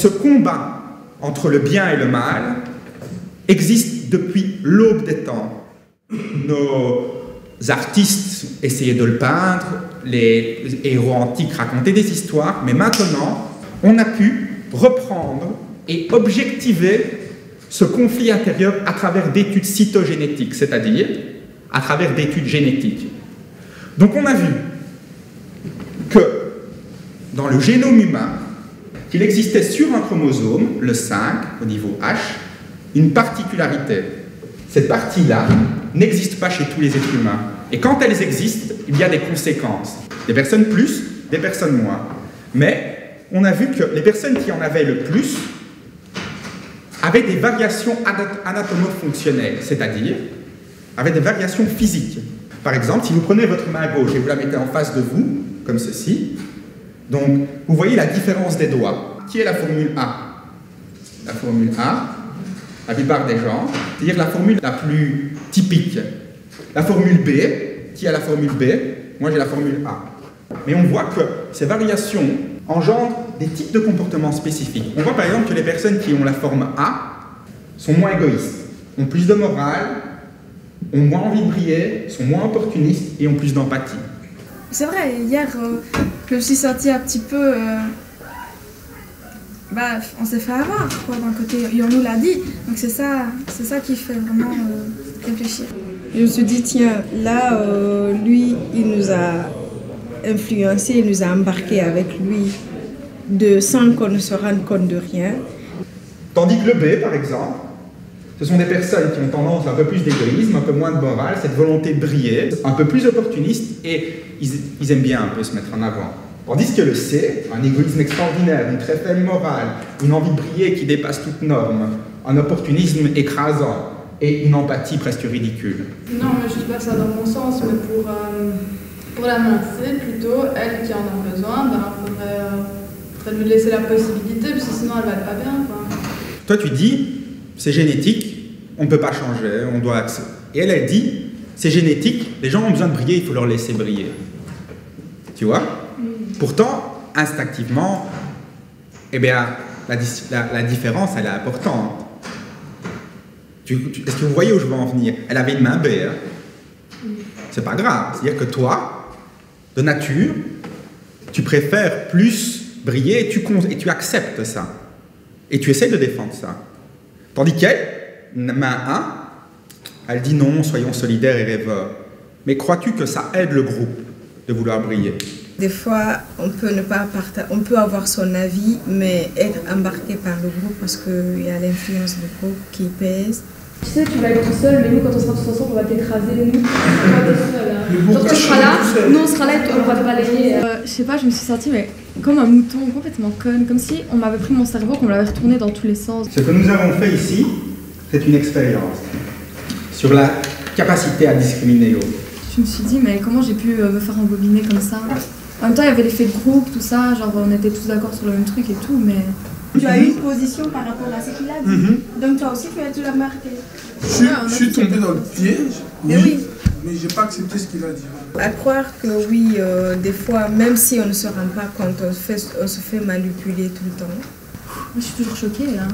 ce combat entre le bien et le mal existe depuis l'aube des temps. Nos artistes essayaient de le peindre, les héros antiques racontaient des histoires, mais maintenant, on a pu reprendre et objectiver ce conflit intérieur à travers d'études cytogénétiques, c'est-à-dire à travers d'études génétiques. Donc on a vu que dans le génome humain, qu'il existait sur un chromosome, le 5, au niveau H, une particularité. Cette partie-là n'existe pas chez tous les êtres humains. Et quand elles existent, il y a des conséquences. Des personnes plus, des personnes moins. Mais on a vu que les personnes qui en avaient le plus avaient des variations anatomo-fonctionnelles, c'est-à-dire avaient des variations physiques. Par exemple, si vous prenez votre main gauche et vous la mettez en face de vous, comme ceci, donc vous voyez la différence des doigts. Qui est la formule A? La formule A, la plupart des gens, c'est-à-dire la formule la plus typique. La formule B, qui a la formule B? Moi j'ai la formule A. Mais on voit que ces variations engendrent des types de comportements spécifiques. On voit par exemple que les personnes qui ont la forme A sont moins égoïstes, ont plus de morale, ont moins envie de briller, sont moins opportunistes et ont plus d'empathie. C'est vrai, hier, je me suis sentie un petit peu... on s'est fait avoir, quoi, d'un côté, et on nous l'a dit. Donc c'est ça qui fait vraiment réfléchir. Je me suis dit, tiens, là, lui, il nous a influencés, il nous a embarqués avec lui, sans qu'on ne se rende compte de rien. Tandis que le B, par exemple, ce sont des personnes qui ont tendance à un peu plus d'égoïsme, un peu moins de morale, cette volonté de briller, un peu plus opportuniste, et ils aiment bien un peu se mettre en avant. Tandis que le C, un égoïsme extraordinaire, une très faible morale, une envie de briller qui dépasse toute norme, un opportunisme écrasant et une empathie presque ridicule. Non, mais je ne dis pas ça dans mon sens, mais pour la main C, plutôt, elle qui en a besoin, faudrait lui laisser la possibilité, parce que sinon elle va pas bien, quoi. Toi tu dis, c'est génétique, on ne peut pas changer, on doit accepter. Et elle dit, c'est génétique, les gens ont besoin de briller, il faut leur laisser briller. Tu vois? Pourtant, instinctivement, eh bien, la différence, elle est importante. Est-ce que vous voyez où je veux en venir? Elle avait une main B. Hein? C'est pas grave. C'est-à-dire que toi, de nature, tu préfères plus briller et tu acceptes ça. Et tu essaies de défendre ça. Tandis qu'elle, main 1, elle dit non, soyons solidaires et rêveurs. Mais crois-tu que ça aide le groupe de vouloir briller? Des fois, on peut avoir son avis, mais être embarqué par le groupe parce qu'il y a l'influence du groupe qui pèse. Tu sais, tu vas être tout seul, mais nous, quand on sera tous ensemble, on va t'écraser, nous. Toi, t'es seul, hein. Genre, tu seras là, nous, on sera là et on va te balayer. Je sais pas, je me suis sentie comme un mouton, complètement conne, comme si on m'avait pris mon cerveau, qu'on me l'avait retourné dans tous les sens. Ce que nous avons fait ici, c'est une expérience sur la capacité à discriminer l'autre. Je me suis dit, mais comment j'ai pu me faire embobiner comme ça? En même temps, il y avait l'effet de groupe, tout ça, genre on était tous d'accord sur le même truc et tout, mais... Tu as eu une position par rapport à ce qu'il a dit. Donc toi aussi, tu l'as marqué. Je suis tombé dans le piège, oui, mais j'ai pas accepté ce qu'il a dit. À croire que oui, des fois, même si on ne se rend pas compte, on se fait manipuler tout le temps. Je suis toujours choquée, là.